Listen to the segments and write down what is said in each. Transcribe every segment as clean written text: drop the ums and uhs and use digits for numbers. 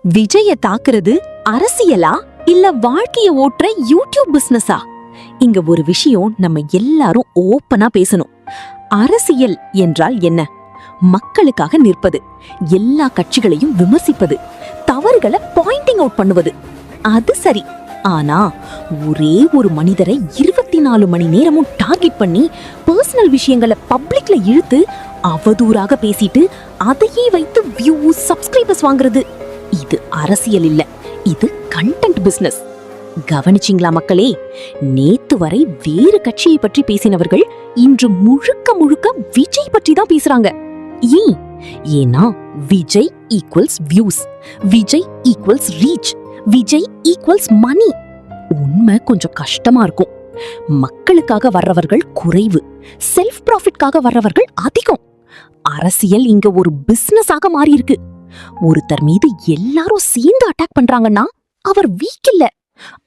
விஜய தாக்குறது அரசியலா இல்ல வாழ்க்கைய ஓட்டுற யூடியூப் பிசினஸா? இங்க ஒரு விஷயம் நம்ம எல்லாரும் ஓப்பனா பேசணும். அரசியல் என்றால் என்ன? மக்களுக்காக நிற்பது, எல்லா கட்சிகளையும் விமர்சிப்பது, தவறுகளை பாயிண்டிங் அவுட் பண்ணுவது. அது சரி. ஆனா ஒரே ஒரு மனிதரை 24 மணி நேரமும் டார்கெட் பண்ணி பர்சனல் விஷயங்களை பப்ளிக்ல இழுத்து அவதூறாக பேசிட்டு அதையே வைத்து வியூஸ், சப்ஸ்கிரைபர்ஸ் வாங்குறது, இது அரசியல் இல்ல, இது கண்டென்ட் பிசினஸ். கவனிச்சிங்களா மக்களே? நேத்து வரை வேறு கட்சியை பற்றி பேசினவர்கள் இன்று முழுக்க முழுக்க விஜய் பற்றி தான் பேசுறாங்க. ஏன்னா Vijay equals views, Vijay equals reach, Vijay equals money. உண்மை கொஞ்சம் கஷ்டமா இருக்கும். மக்களுக்காக வர்றவர்கள் குறைவு, செல்ஃப் ப்ராஃபிட்காக வர்றவர்கள் அதிகம். அரசியல் இங்க ஒரு பிசினஸாக மாறி இருக்கு. ஒருத்தர் மீது எல்லாரும் சேர்ந்து அட்டாக் பண்றாங்கன்னா அவர் வீக் இல்ல,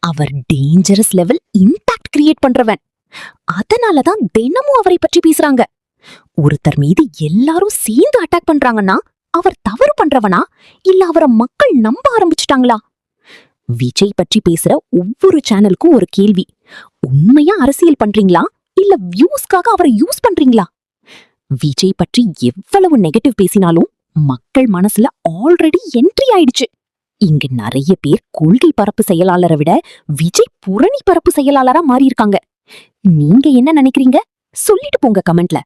அவர் டேஞ்சரஸ் லெவல் இம்பாக்ட் கிரியேட் பண்றவன். அதனாலதான் தினமும் அவரை பற்றி பேசுறாங்க. ஒருத்தர் மீது எல்லாரும் சேர்ந்து அட்டாக் பண்றாங்கன்னா அவர் தவறு பண்றவனா இல்ல அவரை மக்கள் நம்ப ஆரம்பிச்சுட்டாங்களா? விஜய் பற்றி பேசுற ஒவ்வொரு சேனலுக்கும் ஒரு கேள்வி: உண்மையா அரசியல் பண்றீங்களா இல்ல வியூஸ்க்காக அவரை யூஸ் பண்றீங்களா? விஜய் பற்றி எவ்வளவு நெகட்டிவ் பேசினாலும் மக்கள் மனசுல ஆல்ரெடி என்ட்ரி ஆயிடுச்சு. இங்க நிறைய பேர் கொள்கை பரப்பு செயலாளரை விட விஜய் புரணி பரப்பு செயலாளரா மாறி இருக்காங்க. நீங்க என்ன நினைக்கிறீங்க? சொல்லிட்டு போங்க கமெண்ட்ல.